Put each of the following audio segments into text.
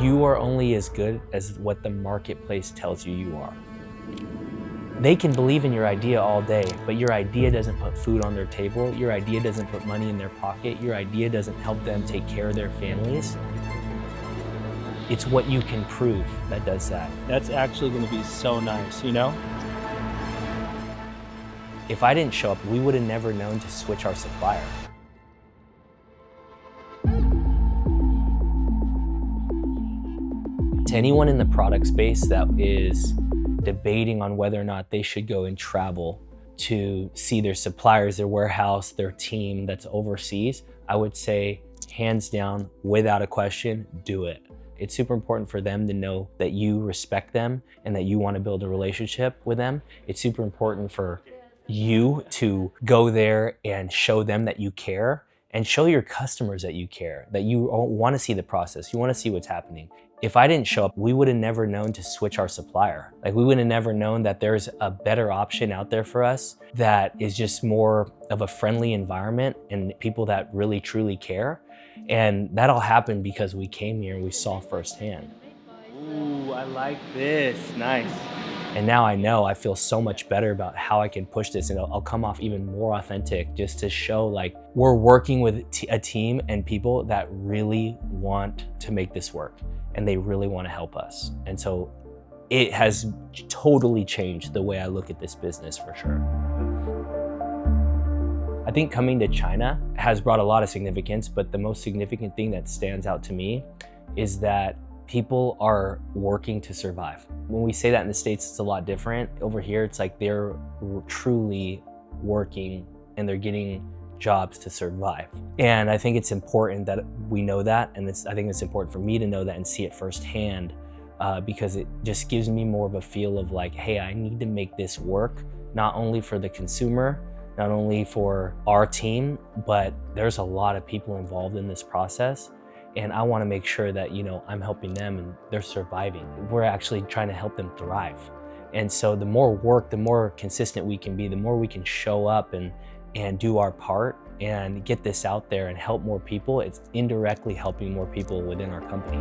You are only as good as what the marketplace tells you you are. They can believe in your idea all day, but your idea doesn't put food on their table. Your idea doesn't put money in their pocket. Your idea doesn't help them take care of their families. It's what you can prove that does that. That's actually going to be so nice, you know? If I didn't show up, we would have never known to switch our supplier. To anyone in the product space that is debating on whether or not they should go and travel to see their suppliers, their warehouse, their team that's overseas, I would say, hands down, without a question, do it. It's super important for them to know that you respect them and that you want to build a relationship with them. It's super important for you to go there and show them that you care, and show your customers that you care, that you want to see the process, you want to see what's happening. If I didn't show up, we would have never known to switch our supplier. Like, we would have never known that there's a better option out there for us that is just more of a friendly environment and people that really truly care. And that all happened because we came here and we saw firsthand. Ooh, I like this. Nice. And now I feel so much better about how I can push this, and I'll come off even more authentic, just to show like we're working with a team and people that really want to make this work and they really want to help us. And so it has totally changed the way I look at this business, for sure. I think coming to China has brought a lot of significance, but the most significant thing that stands out to me is that people are working to survive. When we say that in the States, it's a lot different. Over here, it's like they're truly working and they're getting jobs to survive. And I think it's important that we know that, and I think it's important for me to know that and see it firsthand, because it just gives me more of a feel of like, hey, I need to make this work, not only for the consumer, not only for our team, but there's a lot of people involved in this process. And I want to make sure that, you know, I'm helping them and they're surviving. We're actually trying to help them thrive. And so the more work, the more consistent we can be, the more we can show up and do our part and get this out there and help more people, it's indirectly helping more people within our company.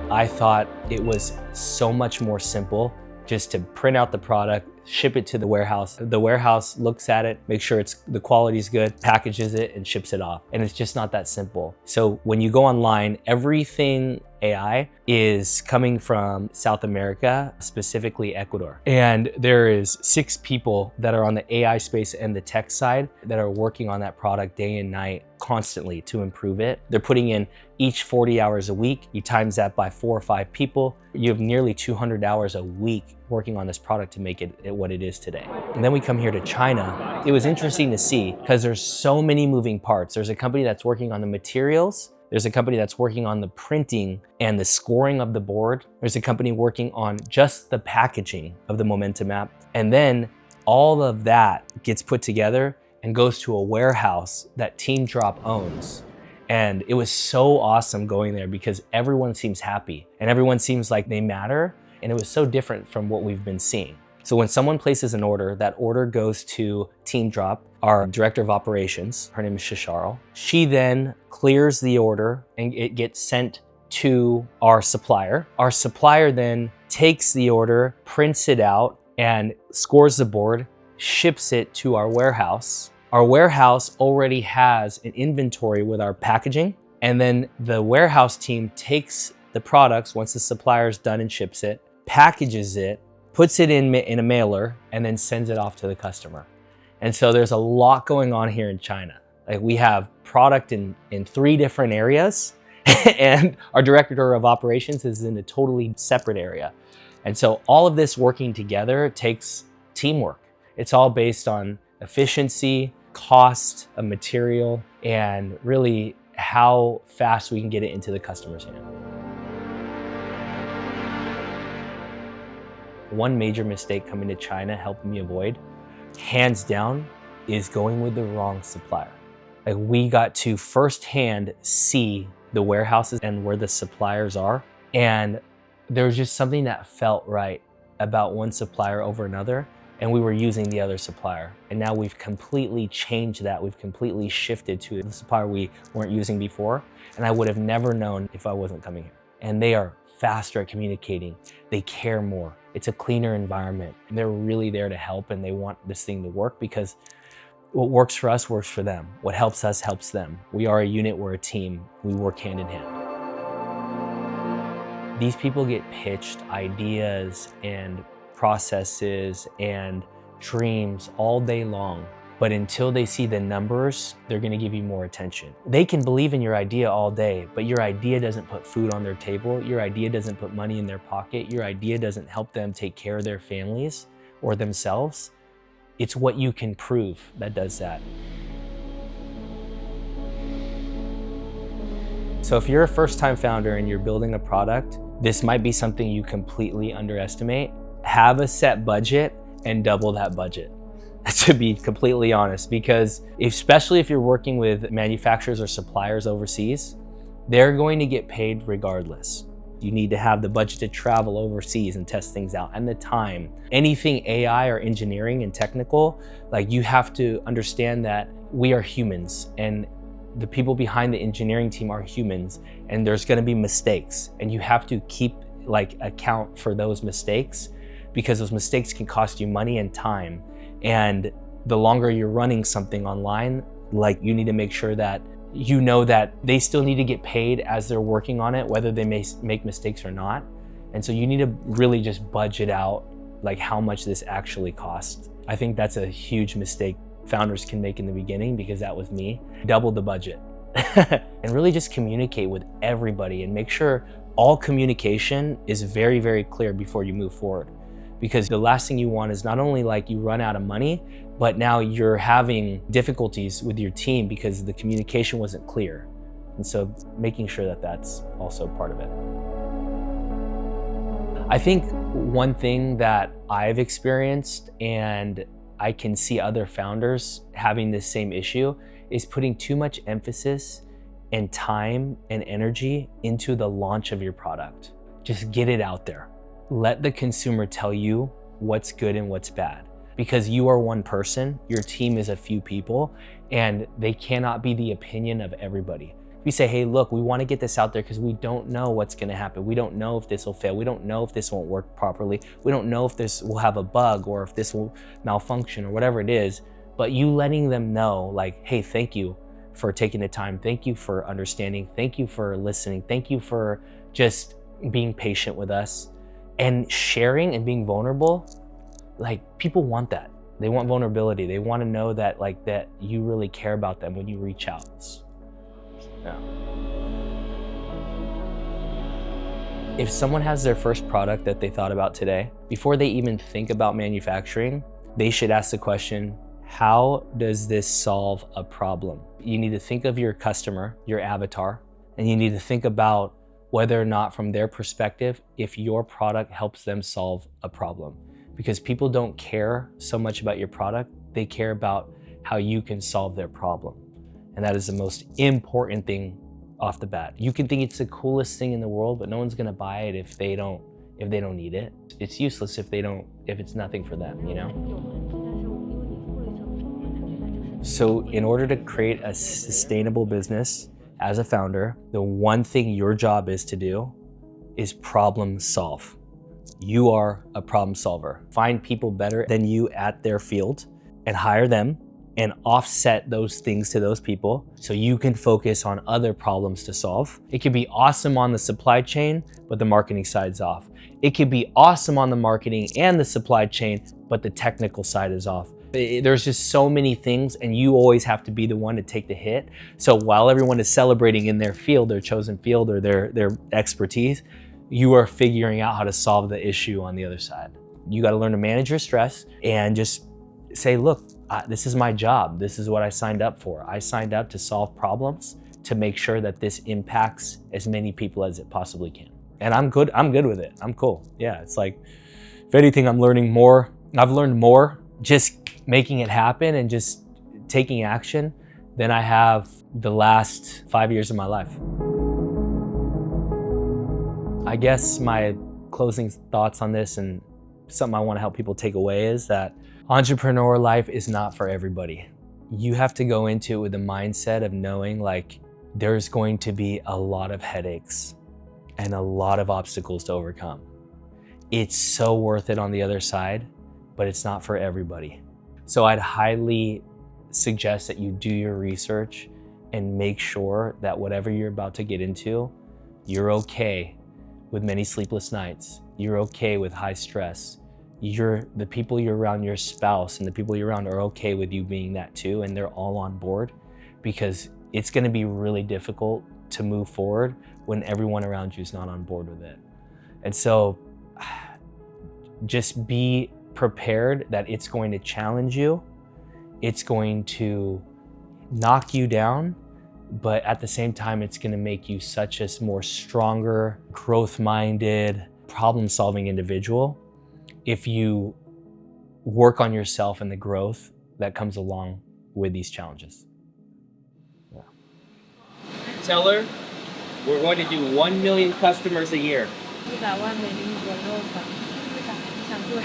I thought it was so much more simple just to print out the product, ship it to the warehouse. The warehouse looks at it, makes sure the quality is good, packages it, and ships it off. And it's just not that simple. So when you go online, everything AI is coming from South America, specifically Ecuador. And there is 6 people that are on the AI space and the tech side that are working on that product day and night constantly to improve it. They're putting in each 40 hours a week. You times that by 4 or 5 people, you have nearly 200 hours a week working on this product to make it what it is today. And then we come here to China. It was interesting to see because there's so many moving parts. There's a company that's working on the materials. There's a company that's working on the printing and the scoring of the board. There's a company working on just the packaging of the Momentum app. And then all of that gets put together and goes to a warehouse that Team Drop owns. And it was so awesome going there because everyone seems happy and everyone seems like they matter. And it was so different from what we've been seeing. So when someone places an order, that order goes to Team Drop, our director of operations. Her name is Shisharl. She then clears the order and it gets sent to our supplier. Our supplier then takes the order, prints it out, and scores the board, ships it to our warehouse. Our warehouse already has an inventory with our packaging, and then the warehouse team takes the products once the supplier is done and ships it, packages it, puts it in a mailer, and then sends it off to the customer. And so there's a lot going on here in China. Like, we have product in 3 different areas and our director of operations is in a totally separate area. And so all of this working together takes teamwork. It's all based on efficiency, cost of material, and really how fast we can get it into the customer's hand. One major mistake coming to China helped me avoid, hands down, is going with the wrong supplier. Like, we got to firsthand see the warehouses and where the suppliers are. And there was just something that felt right about one supplier over another and we were using the other supplier. And now we've completely changed that. We've completely shifted to the supplier we weren't using before. And I would have never known if I wasn't coming here. And they are faster at communicating. They care more. It's a cleaner environment. And they're really there to help, and they want this thing to work, because what works for us works for them. What helps us helps them. We are a unit, we're a team. We work hand in hand. These people get pitched ideas and processes and dreams all day long. But until they see the numbers, they're gonna give you more attention. They can believe in your idea all day, but your idea doesn't put food on their table. Your idea doesn't put money in their pocket. Your idea doesn't help them take care of their families or themselves. It's what you can prove that does that. So if you're a first-time founder and you're building a product, this might be something you completely underestimate. Have a set budget and double that budget, to be completely honest, because especially if you're working with manufacturers or suppliers overseas, they're going to get paid regardless. You need to have the budget to travel overseas and test things out, and the time. Anything AI or engineering and technical, like, you have to understand that we are humans, and the people behind the engineering team are humans, and there's gonna be mistakes, and you have to keep account for those mistakes, because those mistakes can cost you money and time. And the longer you're running something online, you need to make sure that you know that they still need to get paid as they're working on it, whether they may make mistakes or not. And so you need to really just budget out how much this actually costs. I think that's a huge mistake founders can make in the beginning, because that was me. Double the budget. And really just communicate with everybody, and make sure all communication is very, very clear before you move forward. Because the last thing you want is not only you run out of money, but now you're having difficulties with your team because the communication wasn't clear. And so making sure that that's also part of it. I think one thing that I've experienced, and I can see other founders having this same issue, is putting too much emphasis and time and energy into the launch of your product. Just get it out there. Let the consumer tell you what's good and what's bad. Because you are one person, your team is a few people, and they cannot be the opinion of everybody. If you say, hey, look, we want to get this out there because we don't know what's going to happen. We don't know if this will fail. We don't know if this won't work properly. We don't know if this will have a bug, or if this will malfunction, or whatever it is. But you letting them know, hey, thank you for taking the time. Thank you for understanding. Thank you for listening. Thank you for just being patient with us. And sharing and being vulnerable, people want that. They want vulnerability. They want to know that that you really care about them when you reach out. Yeah. If someone has their first product that they thought about today, before they even think about manufacturing, they should ask the question, how does this solve a problem? You need to think of your customer, your avatar, and you need to think about whether or not, from their perspective, if your product helps them solve a problem. Because people don't care so much about your product, they care about how you can solve their problem. And that is the most important thing off the bat. You can think it's the coolest thing in the world, but no one's gonna buy it if they don't need it. It's useless if it's nothing for them, you know? So in order to create a sustainable business, as a founder, the one thing your job is to do is problem solve. You are a problem solver. Find people better than you at their field and hire them, and offset those things to those people so you can focus on other problems to solve. It could be awesome on the supply chain, but the marketing side's off. It could be awesome on the marketing and the supply chain, but the technical side is off. There's just so many things, and you always have to be the one to take the hit. So while everyone is celebrating in their field, their chosen field, or their expertise, you are figuring out how to solve the issue on the other side. You got to learn to manage your stress and just say, look, this is my job. This is what I signed up for. I signed up to solve problems, to make sure that this impacts as many people as it possibly can. And I'm good with it. I'm cool. Yeah, it's if anything, I'm learning more. I've learned more just making it happen and just taking action than I have the last 5 years of my life. I guess my closing thoughts on this, and something I want to help people take away is that entrepreneur life is not for everybody. You have to go into it with the mindset of knowing like there's going to be a lot of headaches and a lot of obstacles to overcome. It's so worth it on the other side, but it's not for everybody. So I'd highly suggest that you do your research and make sure that whatever you're about to get into, you're okay with many sleepless nights. You're okay with high stress. The people you're around, your spouse and the people you're around are okay with you being that too, and they're all on board, because it's gonna be really difficult to move forward when everyone around you is not on board with it. And so just be prepared that it's going to challenge you. It's going to knock you down, but at the same time, it's gonna make you such a more stronger, growth-minded, problem-solving individual if you work on yourself and the growth that comes along with these challenges. Yeah. Tell her we're going to do 1 million customers a year. มีแต่ว่าในนี้มีบนโลกแบบที่ไม่ต่างกันด้วย